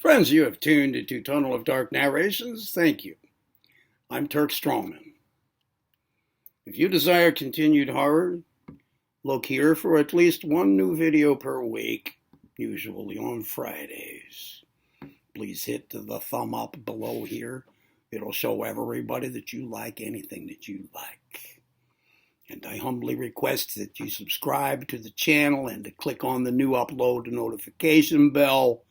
Friends, you have tuned into Tunnel of Dark Narrations. Thank you. I'm Turk Strawman. If you desire continued horror, look here for at least one new video per week, usually on Fridays. Please hit the thumb up below here. It'll show everybody that you like anything that you like. And I humbly request that you subscribe to the channel and to click on the new upload notification bell.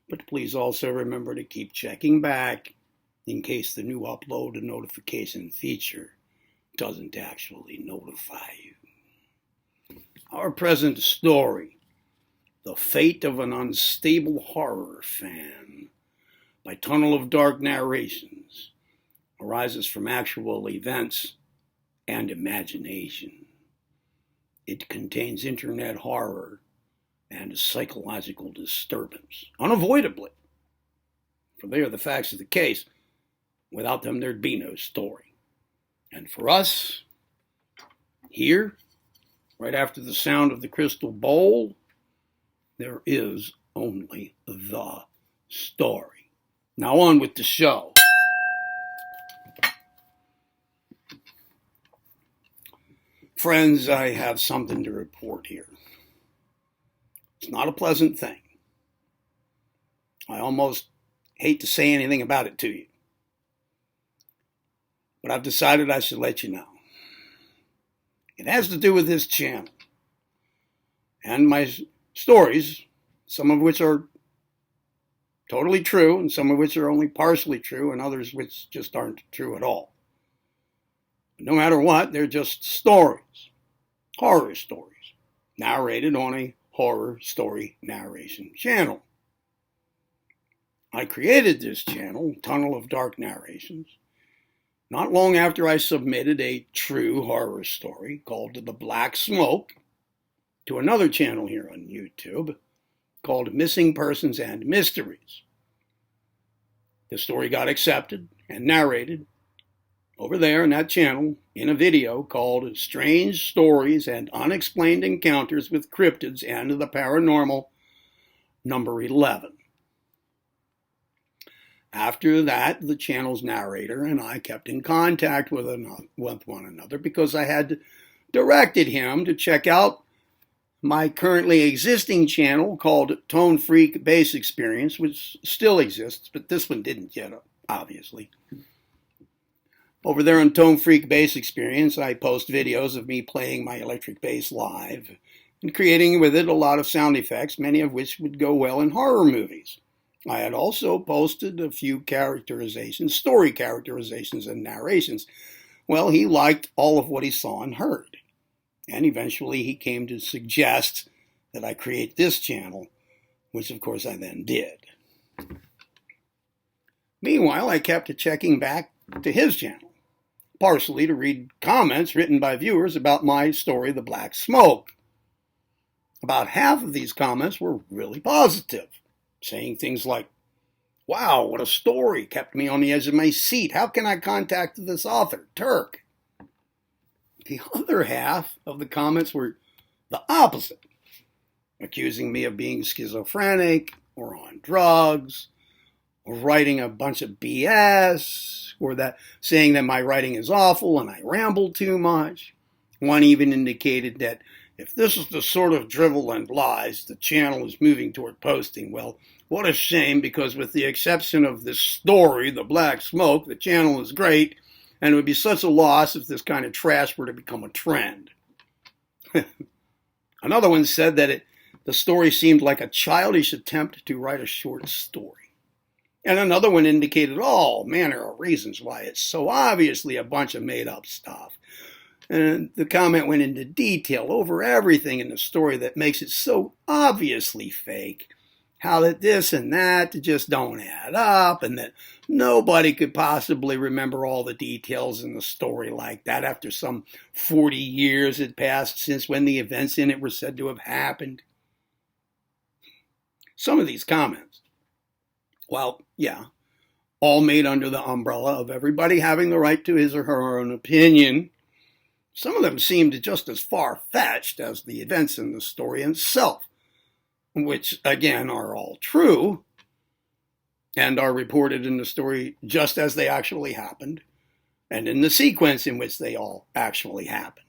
But please also remember to keep checking back in case the new upload and notification feature doesn't actually notify you. Our present story, The Fate of an Unstable Horror Fan, by Tunnel of Dark Narrations, arises from actual events and imagination. It contains internet horror and psychological disturbance, unavoidably. For they are the facts of the case. Without them, there'd be no story. And for us, here, right after the sound of the crystal bowl, there is only the story. Now on with the show. Friends, I have something to report here. It's not a pleasant thing. I almost hate to say anything about it to you. But I've decided I should let you know. It has to do with this channel. And my stories, some of which are totally true, and some of which are only partially true, and others which just aren't true at all. But no matter what, they're just stories. Horror stories. Narrated on a horror story narration channel. I created this channel, Tunnel of Dark Narrations, not long after I submitted a true horror story called The Black Smoke to another channel here on YouTube called Missing Persons and Mysteries. The story got accepted and narrated over there in that channel in a video called Strange Stories and Unexplained Encounters with Cryptids and the Paranormal, number 11. After that, the channel's narrator and I kept in contact with one another because I had directed him to check out my currently existing channel called Tone Freak Bass Experience, which still exists, but this one didn't yet, obviously. Over there on Tone Freak Bass Experience, I post videos of me playing my electric bass live and creating with it a lot of sound effects, many of which would go well in horror movies. I had also posted a few characterizations, story characterizations and narrations. Well, he liked all of what he saw and heard. And eventually he came to suggest that I create this channel, which of course I then did. Meanwhile, I kept checking back to his channel, partially to read comments written by viewers about my story, The Black Smoke. About half of these comments were really positive, saying things like, "Wow, what a story, kept me on the edge of my seat. How can I contact this author, Turk?" The other half of the comments were the opposite, accusing me of being schizophrenic or on drugs, or writing a bunch of BS, or that saying that my writing is awful and I ramble too much. One even indicated that if this is the sort of drivel and lies the channel is moving toward posting, well, what a shame, because with the exception of this story, The Black Smoke, the channel is great, and it would be such a loss if this kind of trash were to become a trend. Another one said that the story seemed like a childish attempt to write a short story. And another one indicated all manner of reasons why it's so obviously a bunch of made-up stuff. And the comment went into detail over everything in the story that makes it so obviously fake. How that this and that just don't add up, and that nobody could possibly remember all the details in the story like that after some 40 years had passed since when the events in it were said to have happened. Some of these comments, well, yeah, all made under the umbrella of everybody having the right to his or her own opinion. Some of them seemed just as far-fetched as the events in the story itself, which, again, are all true. and are reported in the story just as they actually happened, and in the sequence in which they all actually happened.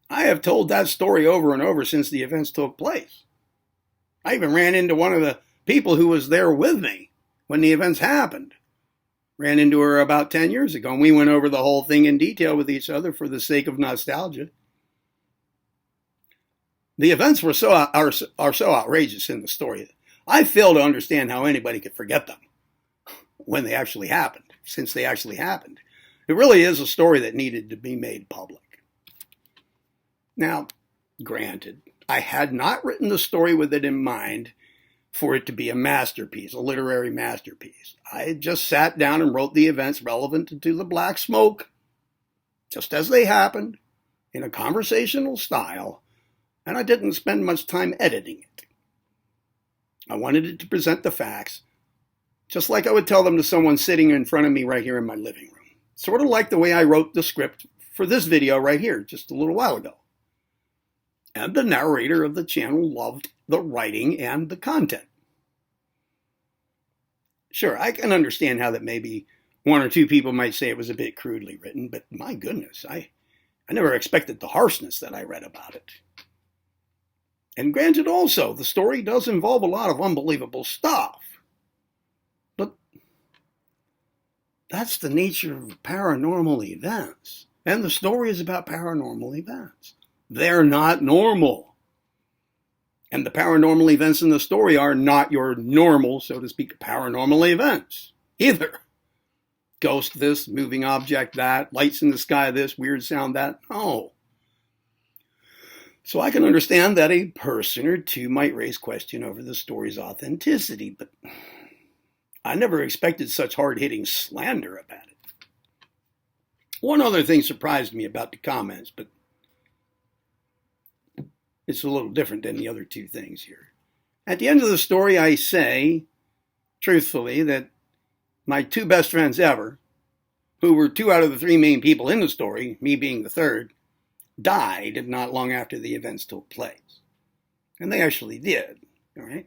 I have told that story over and over since the events took place. I even ran into one of the people who was there with me when the events happened. Ran into her about 10 years ago, and we went over the whole thing in detail with each other for the sake of nostalgia. The events are so outrageous in the story. I fail to understand how anybody could forget them when they actually happened, since they actually happened. It really is a story that needed to be made public. Now, granted, I had not written the story with it in mind for it to be a masterpiece, a literary masterpiece. I had just sat down and wrote the events relevant to the Black Smoke, just as they happened, in a conversational style, and I didn't spend much time editing it. I wanted it to present the facts, just like I would tell them to someone sitting in front of me right here in my living room. Sort of like the way I wrote the script for this video right here, just a little while ago. And the narrator of the channel loved the writing and the content. Sure, I can understand how that maybe one or two people might say it was a bit crudely written, but my goodness, I never expected the harshness that I read about it. And granted also, the story does involve a lot of unbelievable stuff. But that's the nature of paranormal events. And the story is about paranormal events. They're not normal. And the paranormal events in the story are not your normal, so to speak, paranormal events either. Ghost this, moving object that, lights in the sky this, weird sound that. No. So I can understand that a person or two might raise question over the story's authenticity, but I never expected such hard-hitting slander about it. One other thing surprised me about the comments, but it's a little different than the other two things here. At the end of the story, I say, truthfully, that my two best friends ever, who were two out of the three main people in the story, me being the third, died not long after the events took place. And they actually did, all right?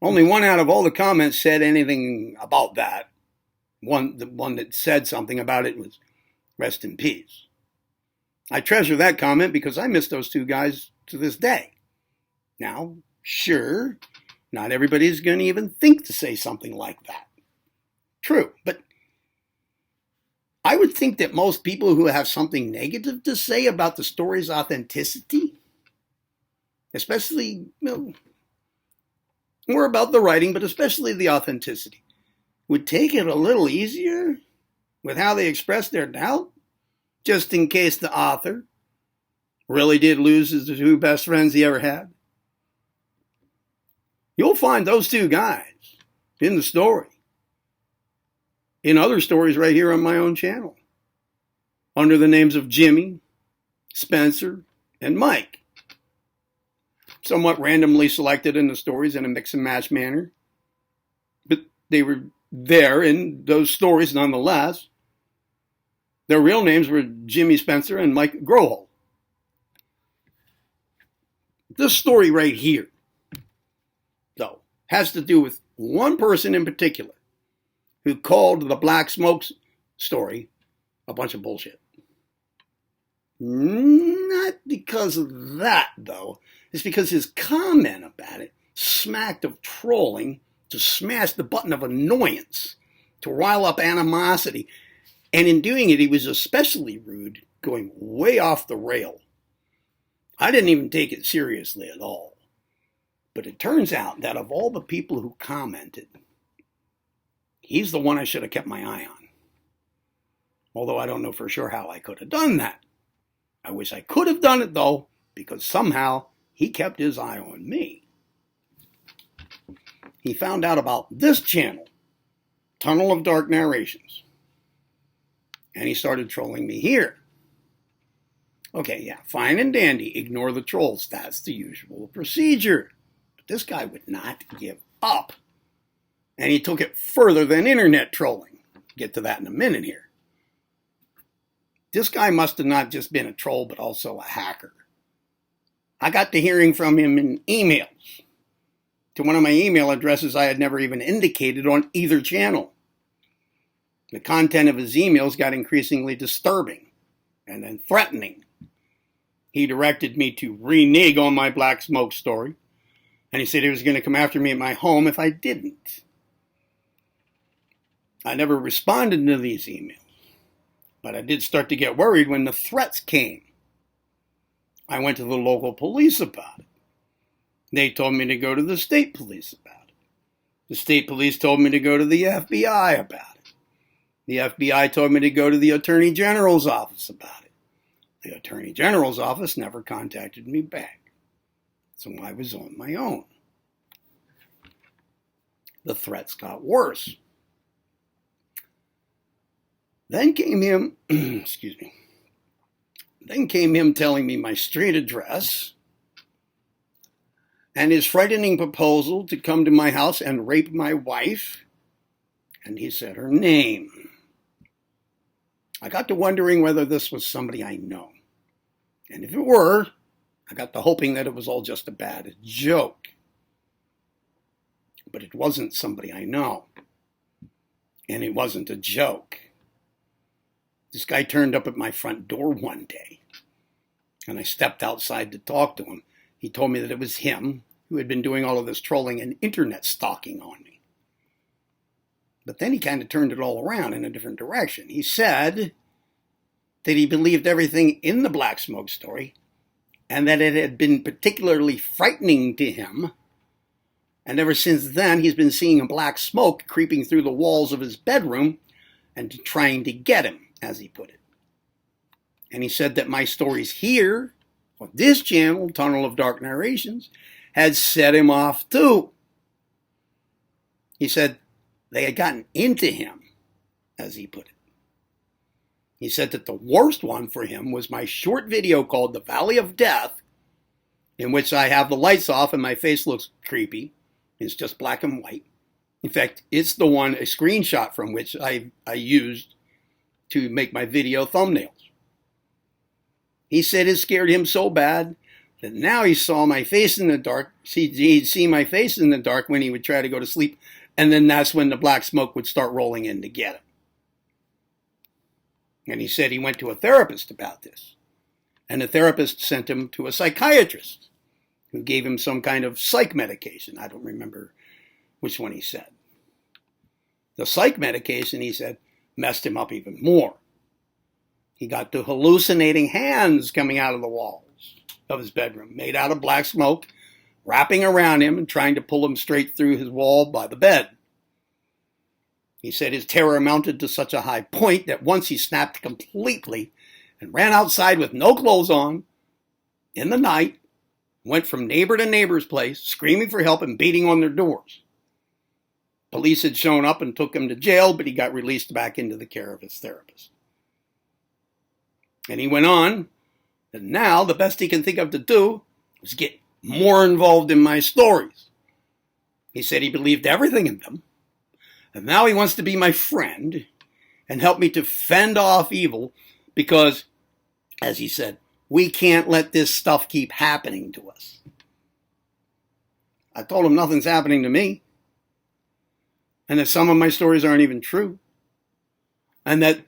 Only one out of all the comments said anything about that. The one that said something about it was, rest in peace. I treasure that comment because I miss those two guys to this day. Now, sure, not everybody's going to even think to say something like that. True, but I would think that most people who have something negative to say about the story's authenticity, especially, more about the writing, but especially the authenticity, would take it a little easier with how they express their doubt, just in case the author really did lose his two best friends he ever had. You'll find those two guys in the story, in other stories right here on my own channel, under the names of Jimmy, Spencer, and Mike. Somewhat randomly selected in the stories in a mix and match manner, but they were there in those stories nonetheless. Their real names were Jimmy Spencer and Mike Grohl. This story right here, though, has to do with one person in particular who called the Black Smoke story a bunch of bullshit. Not because of that, though. It's because his comment about it smacked of trolling to smash the button of annoyance, to rile up animosity. And in doing it, he was especially rude, going way off the rail. I didn't even take it seriously at all. But it turns out that of all the people who commented, he's the one I should have kept my eye on. Although I don't know for sure how I could have done that. I wish I could have done it, though, because somehow he kept his eye on me. He found out about this channel, Tunnel of Dark Narrations. And he started trolling me here. Okay, yeah, fine and dandy. Ignore the trolls. That's the usual procedure. But this guy would not give up. And he took it further than internet trolling. Get to that in a minute here. This guy must have not just been a troll, but also a hacker. I got to hearing from him in emails to one of my email addresses I had never even indicated on either channel. The content of his emails got increasingly disturbing and then threatening. He directed me to renege on my black smoke story, and he said he was going to come after me at my home if I didn't. I never responded to these emails, but I did start to get worried when the threats came. I went to the local police about it. They told me to go to the state police about it. The state police told me to go to the FBI about it. The FBI told me to go to the Attorney General's office about it. The Attorney General's office never contacted me back. So I was on my own. The threats got worse. Then came him, Then came him telling me my street address and his frightening proposal to come to my house and rape my wife. And he said her name. I got to wondering whether this was somebody I know. And if it were, I got to hoping that it was all just a bad joke. But it wasn't somebody I know. And it wasn't a joke. This guy turned up at my front door one day, and I stepped outside to talk to him. He told me that it was him who had been doing all of this trolling and internet stalking on me. But then he kind of turned it all around in a different direction. He said that he believed everything in the Black Smoke story and that it had been particularly frightening to him. And ever since then, he's been seeing a black smoke creeping through the walls of his bedroom and trying to get him, as he put it. And he said that my stories here, on this channel, Tunnel of Dark Narrations, had set him off too. He said they had gotten into him, as he put it. He said that the worst one for him was my short video called The Valley of Death, in which I have the lights off and my face looks creepy. It's just black and white. In fact, it's the one, a screenshot from which I used to make my video thumbnails. He said it scared him so bad that now he saw my face in the dark. He'd see my face in the dark when he would try to go to sleep, and then that's when the black smoke would start rolling in to get him. And he said he went to a therapist about this, and the therapist sent him to a psychiatrist who gave him some kind of psych medication. I don't remember which one he said. The psych medication, he said, messed him up even more. He got to hallucinating hands coming out of the walls of his bedroom, made out of black smoke, wrapping around him and trying to pull him straight through his wall by the bed. He said his terror mounted to such a high point that once he snapped completely and ran outside with no clothes on in the night, went from neighbor to neighbor's place, screaming for help and beating on their doors. Police had shown up and took him to jail, but he got released back into the care of his therapist. And he went on that now the best he can think of to do was get more involved in my stories. He said he believed everything in them, and now he wants to be my friend and help me to fend off evil because, as he said, we can't let this stuff keep happening to us. I told him nothing's happening to me, and that some of my stories aren't even true, and that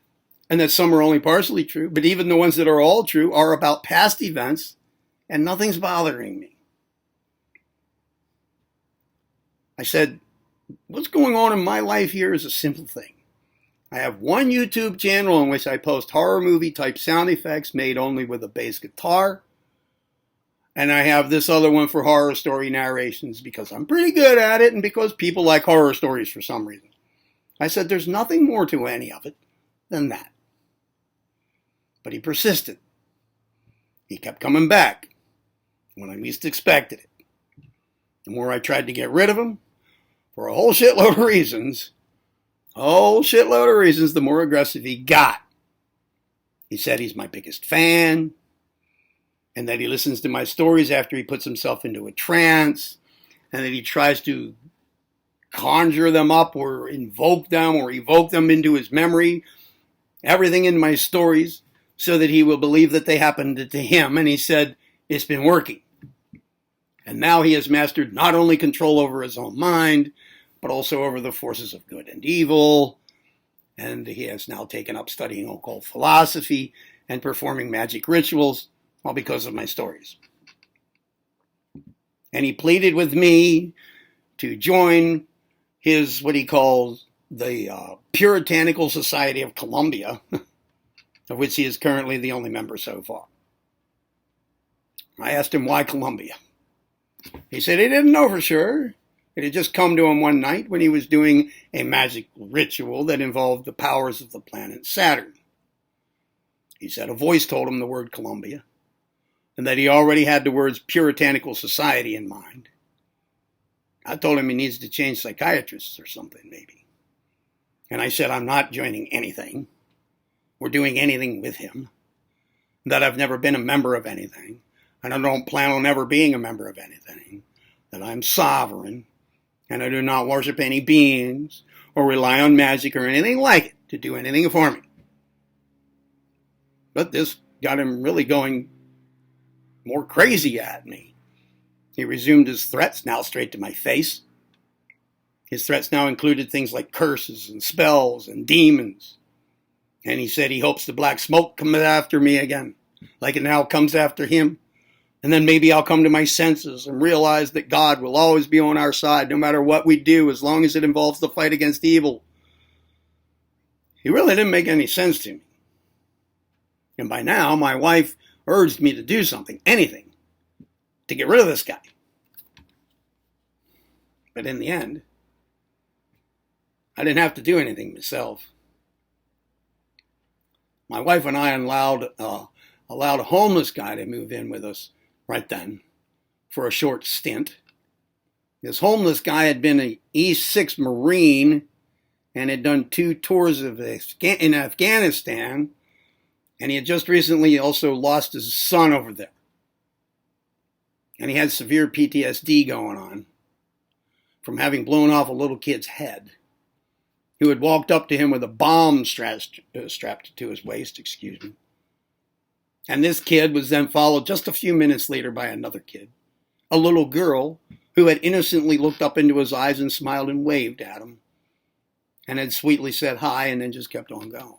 some are only partially true, but even the ones that are all true are about past events, and nothing's bothering me. I said, what's going on in my life here is a simple thing. I have one YouTube channel in which I post horror movie type sound effects made only with a bass guitar. And I have this other one for horror story narrations because I'm pretty good at it and because people like horror stories for some reason. I said there's nothing more to any of it than that. But he persisted. He kept coming back when I least expected it. The more I tried to get rid of him, for a whole shitload of reasons, the more aggressive he got. He said he's my biggest fan, and that he listens to my stories after he puts himself into a trance, and that he tries to conjure them up or invoke them or evoke them into his memory, everything in my stories, so that he will believe that they happened to him. And he said, it's been working. And now he has mastered not only control over his own mind, but also over the forces of good and evil. And he has now taken up studying occult philosophy and performing magic rituals, all because of my stories. And he pleaded with me to join his, what he calls, the Puritanical Society of Columbia, of which he is currently the only member so far. I asked him why Columbia. He said he didn't know for sure. It had just come to him one night when he was doing a magic ritual that involved the powers of the planet Saturn. He said a voice told him the word Columbia, and that he already had the words Puritanical Society in mind. I told him he needs to change psychiatrists or something, maybe. And I said I'm not joining anything or doing anything with him, that I've never been a member of anything, and I don't plan on ever being a member of anything, that I'm sovereign, and I do not worship any beings or rely on magic or anything like it to do anything for me. But this got him really going more crazy at me. He resumed his threats, now straight to my face. His threats now included things like curses and spells and demons. And he said he hopes the black smoke comes after me again, like it now comes after him. And then maybe I'll come to my senses and realize that God will always be on our side, no matter what we do, as long as it involves the fight against evil. He really didn't make any sense to me. And by now, my wife urged me to do something, anything, to get rid of this guy. But in the end, I didn't have to do anything myself. My wife and I allowed a homeless guy to move in with us right then for a short stint. This homeless guy had been an E6 Marine and had done 2 tours in Afghanistan, and he had just recently also lost his son over there. And he had severe PTSD going on from having blown off a little kid's head, who had walked up to him with a bomb strapped to his waist, And this kid was then followed just a few minutes later by another kid, a little girl who had innocently looked up into his eyes and smiled and waved at him, and had sweetly said hi and then just kept on going.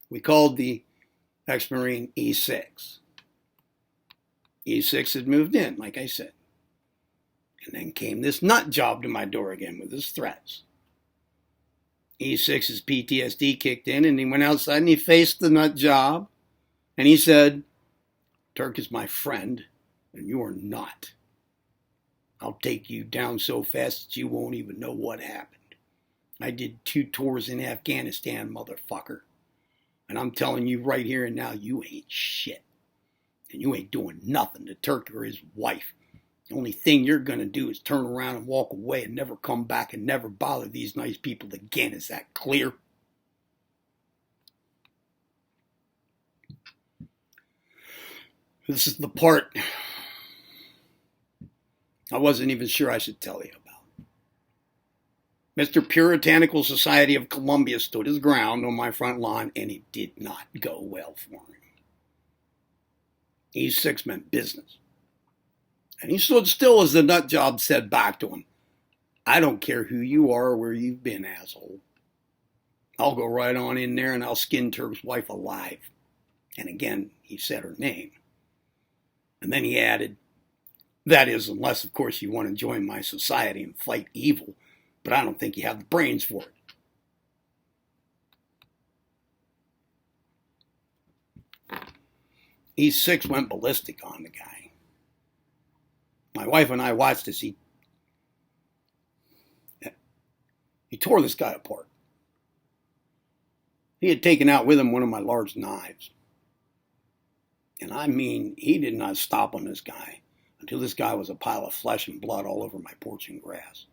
We called the ex-Marine E6. E6 had moved in, like I said. And then came this nut job to my door again with his threats. E6's PTSD kicked in, and he went outside and he faced the nut job. And he said, Turk is my friend, and you are not. I'll take you down so fast that you won't even know what happened. I did 2 tours in Afghanistan, motherfucker. And I'm telling you right here and now, you ain't shit. And you ain't doing nothing to Turk or his wife. The only thing you're going to do is turn around and walk away and never come back and never bother these nice people again. Is that clear? This is the part I wasn't even sure I should tell you about. Mr. Puritanical Society of Columbia stood his ground on my front lawn, and it did not go well for him. E6 meant business. And he stood still as the nut job said back to him, I don't care who you are or where you've been, asshole. I'll go right on in there and I'll skin Turk's wife alive. And again, he said her name. And then he added, that is, unless, of course, you want to join my society and fight evil, but I don't think you have the brains for it. E6 went ballistic on the guy. My wife and I watched as he tore this guy apart. He had taken out with him one of my large knives. And I mean, he did not stop on this guy until this guy was a pile of flesh and blood all over my porch and grass.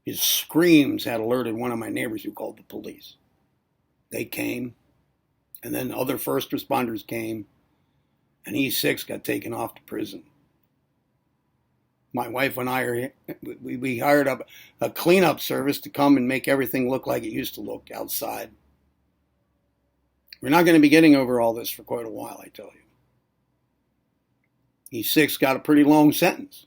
His screams had alerted one of my neighbors who called the police. They came, and then other first responders came, and E6 got taken off to prison. My wife and I, we hired up a cleanup service to come and make everything look like it used to look outside. We're not going to be getting over all this for quite a while, I tell you. He's 6, got a pretty long sentence.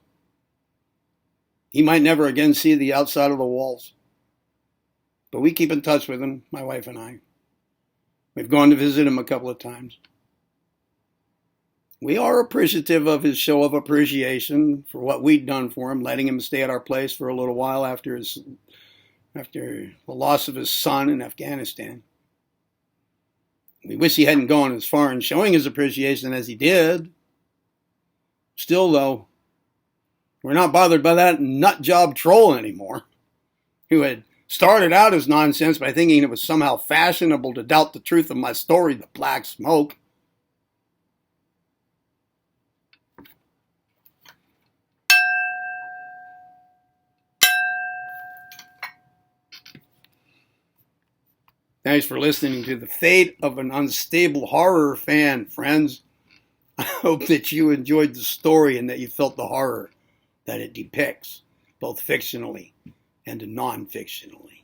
He might never again see the outside of the walls. But we keep in touch with him, my wife and I. We've gone to visit him a couple of times. We are appreciative of his show of appreciation for what we'd done for him, letting him stay at our place for a little while after the loss of his son in Afghanistan. We wish he hadn't gone as far in showing his appreciation as he did. Still, though, we're not bothered by that nut job troll anymore, who had started out as nonsense by thinking it was somehow fashionable to doubt the truth of my story, The Black Smoke. Thanks for listening to The Fate of an Unstable Horror Fan, friends. I hope that you enjoyed the story and that you felt the horror that it depicts, both fictionally and non-fictionally.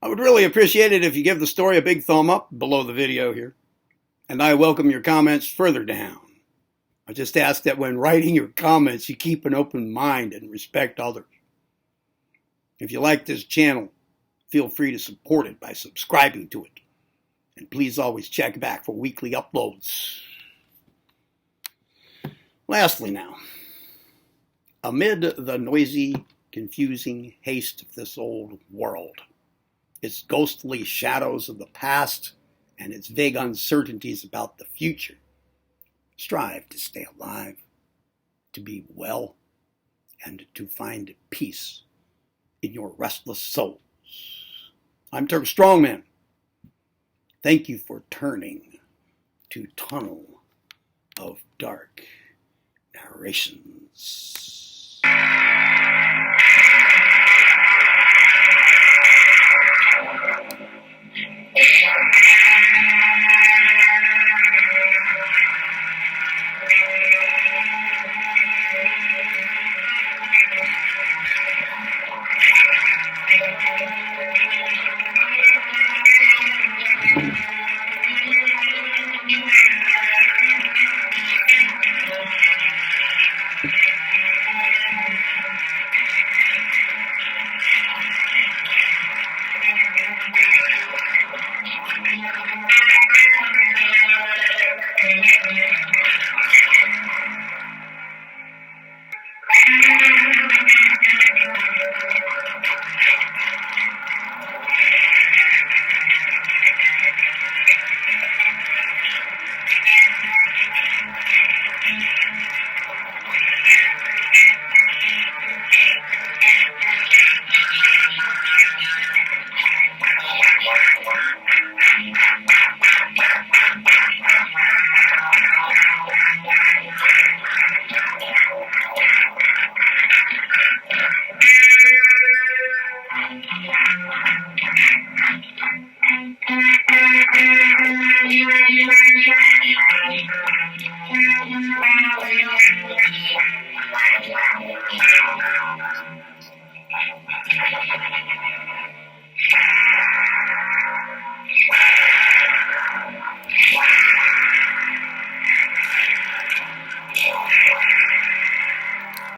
I would really appreciate it if you give the story a big thumb up below the video here, and I welcome your comments further down. I just ask that when writing your comments, you keep an open mind and respect others. If you like this channel, feel free to support it by subscribing to it. And please always check back for weekly uploads. Lastly now, amid the noisy, confusing haste of this old world, its ghostly shadows of the past, and its vague uncertainties about the future, strive to stay alive, to be well, and to find peace in your restless souls. I'm Turk Strongman. Thank you for turning to Tunnel of Dark Narrations.